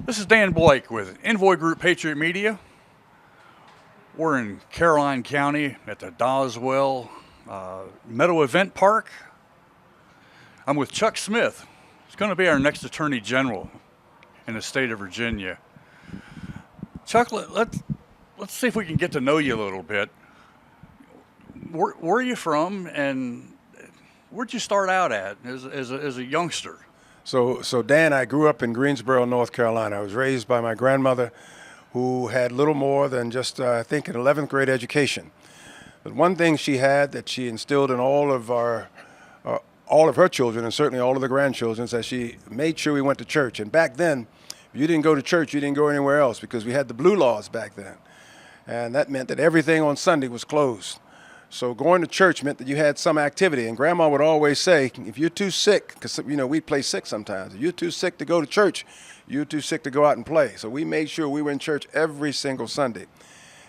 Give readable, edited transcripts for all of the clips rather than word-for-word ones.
This is Dan Blake with Envoy Group Patriot Media. We're in Caroline County at the Doswell Meadow Event Park. I'm with Chuck Smith. He's going to be our next Attorney General in the state of Virginia. Chuck, let's see if we can get to know you a little bit. Where are you from, and where'd you start out at as a youngster? So Dan, I grew up in Greensboro, North Carolina. I was raised by my grandmother, who had little more than just, I think, an 11th grade education. But one thing she had that she instilled in all of her children, and certainly all of the grandchildren, is that she made sure we went to church. And back then, if you didn't go to church, you didn't go anywhere else, because we had the blue laws back then. And that meant that everything on Sunday was closed. So going to church meant that you had some activity. And Grandma would always say, if you're too sick, because, we'd play sick sometimes. If you're too sick to go to church, you're too sick to go out and play. So we made sure we were in church every single Sunday.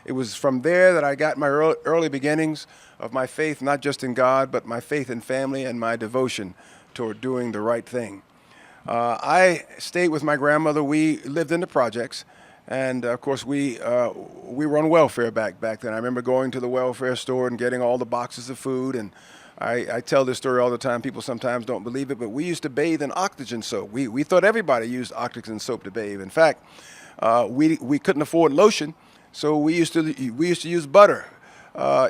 It was from there that I got my early beginnings of my faith, not just in God, but my faith in family and my devotion toward doing the right thing. I stayed with my grandmother. We lived in the projects. And of course, we were on welfare back then. I remember going to the welfare store and getting all the boxes of food. And I tell this story all the time. People sometimes don't believe it, but we used to bathe in oxygen soap. We thought everybody used oxygen soap to bathe. In fact, we couldn't afford lotion, so we used to use butter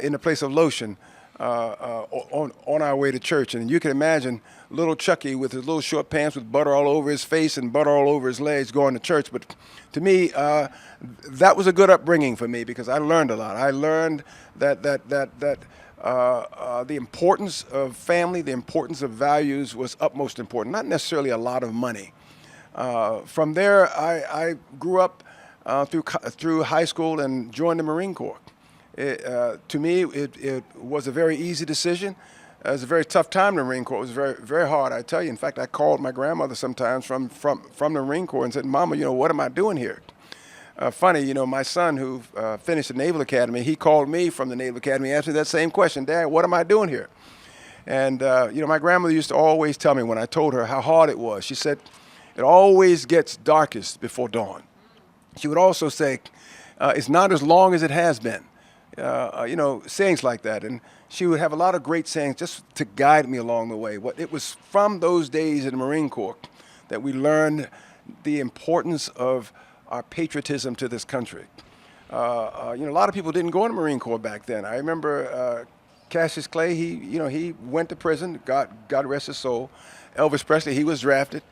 in the place of lotion on our way to church. And you can imagine little Chucky with his little short pants with butter all over his face and butter all over his legs going to church. But to me, that was a good upbringing for me, because I learned a lot. I learned that the importance of family, the importance of values was utmost important, not necessarily a lot of money. From there, I grew up through high school and joined the Marine Corps. To me, it was a very easy decision. It was a very tough time in the Marine Corps. It was very, very hard, I tell you. In fact, I called my grandmother sometimes from the Marine Corps and said, "Mama, what am I doing here?" Funny, my son who finished the Naval Academy, he called me from the Naval Academy, asked me that same question: "Dad, what am I doing here?" And, my grandmother used to always tell me when I told her how hard it was, she said, "It always gets darkest before dawn." She would also say, "It's not as long as it has been." Sayings like that. And she would have a lot of great sayings just to guide me along the way. It was from those days in the Marine Corps that we learned the importance of our patriotism to this country. A lot of people didn't go in the Marine Corps back then. I remember Cassius Clay, he went to prison, God rest his soul. Elvis Presley, he was drafted.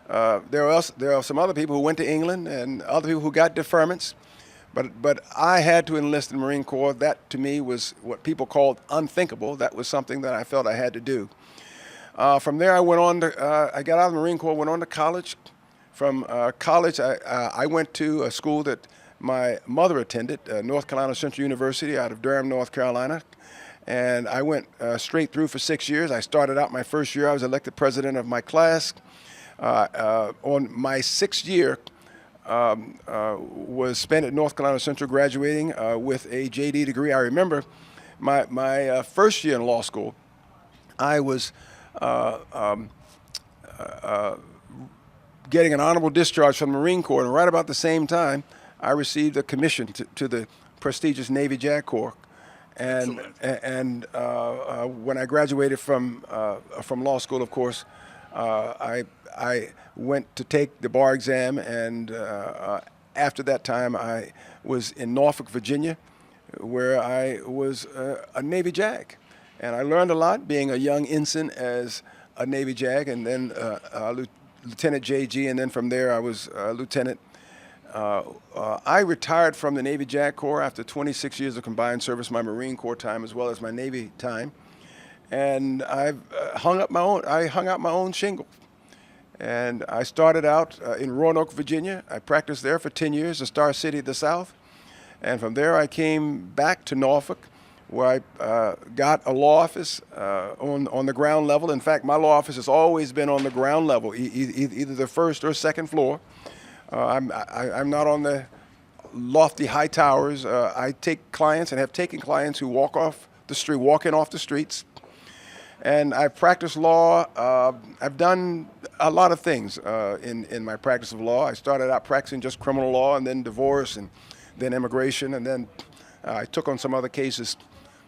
There are some other people who went to England and other people who got deferments. But I had to enlist in the Marine Corps. That, to me, was what people called unthinkable. That was something that I felt I had to do. From there, I went on to, I got out of the Marine Corps, went on to college. From college, I went to a school that my mother attended, North Carolina Central University out of Durham, North Carolina. And I went straight through for 6 years. I started out my first year. I was elected president of my class. On my 6th year, was spent at North Carolina Central graduating with a JD degree. I remember my first year in law school, I was getting an honorable discharge from the Marine Corps, and right about the same time, I received a commission to the prestigious Navy JAG Corps. And when I graduated from law school, of course, I went to take the bar exam, and after that time, I was in Norfolk, Virginia, where I was a Navy JAG. And I learned a lot being a young ensign as a Navy JAG, and then Lieutenant JG, and then from there I was Lieutenant. I retired from the Navy JAG Corps after 26 years of combined service, my Marine Corps time as well as my Navy time. And I've hung out my own shingle. And I started out in Roanoke, Virginia. I practiced there for 10 years, the Star City of the South. And from there I came back to Norfolk, where I got a law office on the ground level. In fact, my law office has always been on the ground level, either the first or second floor. I'm not on the lofty high towers. I take clients and have taken clients who walk in off the streets. And I've practiced law. I've done a lot of things in my practice of law. I started out practicing just criminal law, and then divorce, and then immigration, and then I took on some other cases.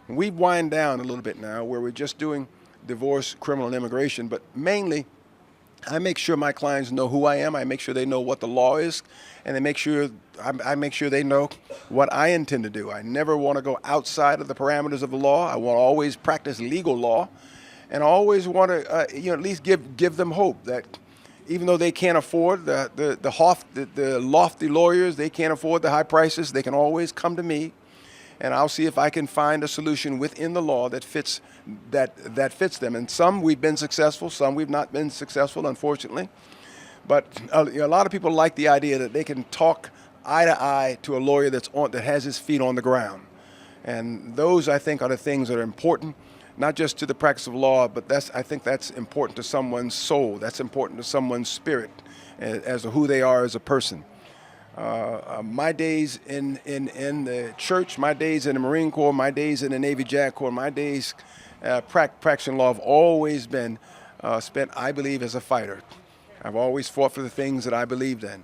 We've wind down a little bit now where we're just doing divorce, criminal, and immigration, but mainly I make sure my clients know who I am. I make sure they know what the law is, and I make sure they know what I intend to do. I never want to go outside of the parameters of the law. I want to always practice legal law, and I always want to at least give them hope that even though they can't afford the lofty lawyers, they can't afford the high prices, they can always come to me, and I'll see if I can find a solution within the law that fits them. And some we've been successful, some we've not been successful, unfortunately. But a lot of people like the idea that they can talk eye to eye to a lawyer that has his feet on the ground. And those, I think, are the things that are important, not just to the practice of law, but I think that's important to someone's soul. That's important to someone's spirit as to who they are as a person. My days in the church, my days in the Marine Corps, my days in the Navy JAG Corps, my days practicing law have always been spent, I believe, as a fighter. I've always fought for the things that I believed in.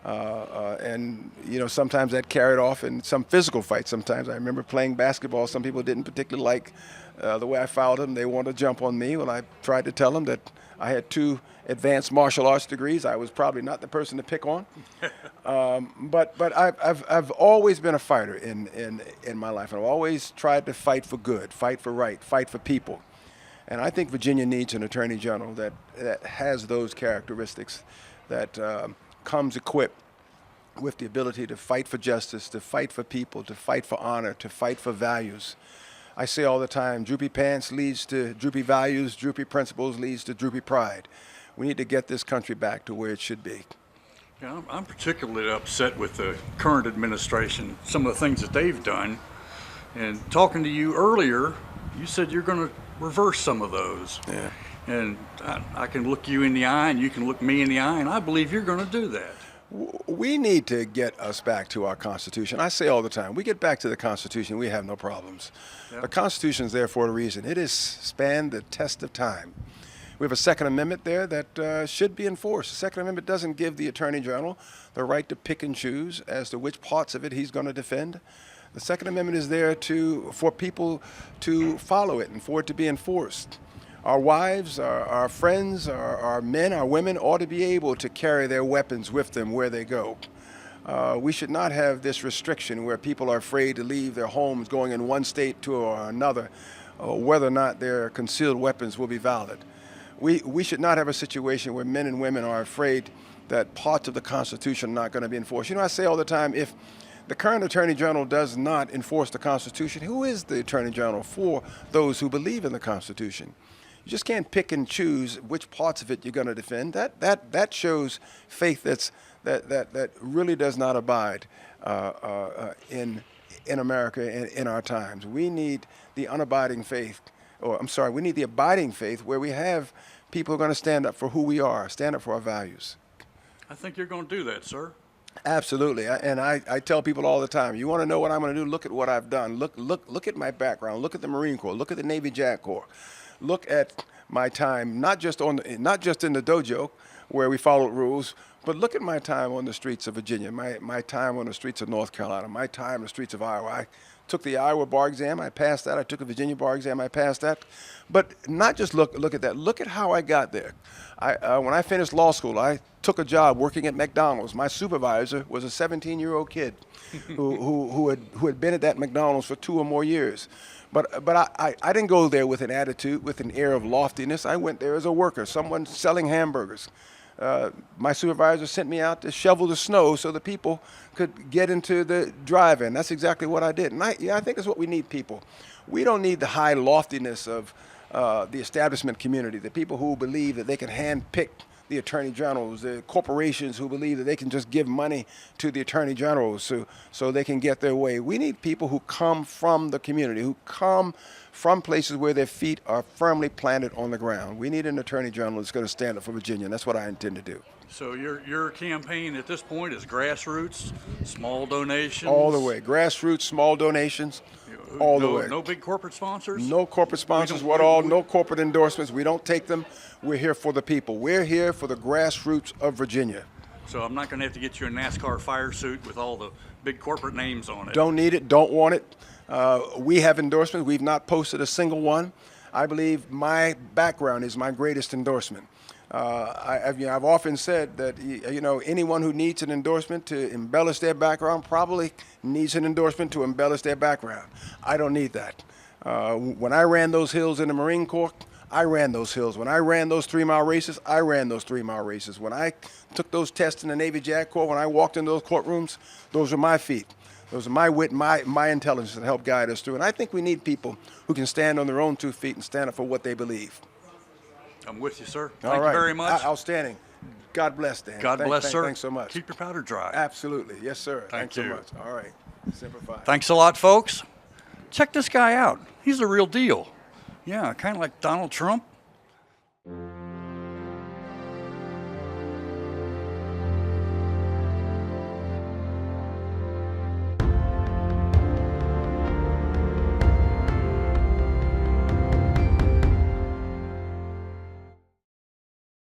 And sometimes that carried off in some physical fights. Sometimes I remember playing basketball. Some people didn't particularly like the way I fouled them. They wanted to jump on me. Well, I tried to tell them that I had 2 advanced martial arts degrees. I was probably not the person to pick on. But I've always been a fighter in my life. I've always tried to fight for good, fight for right, fight for people. And I think Virginia needs an attorney general that has those characteristics, that comes equipped with the ability to fight for justice, to fight for people, to fight for honor, to fight for values. I say all the time, droopy pants leads to droopy values, droopy principles leads to droopy pride. We need to get this country back to where it should be. Yeah, I'm particularly upset with the current administration, some of the things that they've done. And talking to you earlier, you said you're going to reverse some of those. Yeah. And I can look you in the eye, and you can look me in the eye, and I believe you're going to do that. We need to get us back to our Constitution. I say all the time, we get back to the Constitution, we have no problems. Yep. The Constitution is there for a reason. It has spanned the test of time. We have a Second Amendment there that should be enforced. The Second Amendment doesn't give the Attorney General the right to pick and choose as to which parts of it he's going to defend. The Second Amendment is there for people to follow it and for it to be enforced. Our wives, our friends, our men, our women ought to be able to carry their weapons with them where they go. We should not have this restriction where people are afraid to leave their homes going in one state to another, whether or not their concealed weapons will be valid. We should not have a situation where men and women are afraid that parts of the Constitution are not going to be enforced. I say all the time, if the current Attorney General does not enforce the Constitution, who is the Attorney General for those who believe in the Constitution? You just can't pick and choose which parts of it you're going to defend. That shows faith that really does not abide in America in our times. We need the unabiding faith, we need the abiding faith where we have people who are going to stand up for who we are, stand up for our values. I think you're going to do that, sir. Absolutely, and I tell people all the time, you want to know what I'm going to do? Look at what I've done. Look at my background. Look at the Marine Corps. Look at the Navy JAG Corps. Look at my time, not just in the dojo where we followed rules, but look at my time on the streets of Virginia, my time on the streets of North Carolina, my time on the streets of Iowa. I took the Iowa bar exam, I passed that. I took the Virginia bar exam, I passed that. But not just look at that. Look at how I got there. When I finished law school, I took a job working at McDonald's. My supervisor was a 17-year-old kid who had been at that McDonald's for 2 or more years. But I didn't go there with an attitude, with an air of loftiness. I went there as a worker, someone selling hamburgers. My supervisor sent me out to shovel the snow so the people could get into the drive-in. That's exactly what I did. And I think that's what we need, people. We don't need the high loftiness of the establishment community, the people who believe that they can hand-pick the attorney generals, the corporations who believe that they can just give money to the attorney generals so they can get their way. We need people who come from the community, who come from places where their feet are firmly planted on the ground. We need an attorney general that's going to stand up for Virginia, and that's what I intend to do. So your campaign at this point is grassroots, small donations? All the way. Grassroots, small donations. all the No, way. no big corporate sponsors? No corporate sponsors don't- at all, we- no corporate endorsements. We don't take them. We're here for the people. We're here for the grassroots of Virginia. So I'm not going to have to get you a NASCAR fire suit with all the big corporate names on it. Don't need it, don't want it. We have endorsements. We've not posted a single one. I believe my background is my greatest endorsement. I've often said that anyone who needs an endorsement to embellish their background probably needs an endorsement to embellish their background. I don't need that. When I ran those hills in the Marine Corps, I ran those hills. When I ran those 3-mile races, I ran those 3-mile races. When I took those tests in the Navy JAG Corps, when I walked into those courtrooms, those are my feet. Those are my wit, my intelligence that help guide us through. And I think we need people who can stand on their own 2 feet and stand up for what they believe. I'm with you, sir. All Thank right. you very much. Outstanding. God bless, Dan. God bless, sir. Thanks so much. Keep your powder dry. Absolutely. Yes, sir. Thank Thanks you. so much. All right. Semper Fi. Thanks a lot, folks. Check this guy out. He's the real deal. Yeah, kind of like Donald Trump.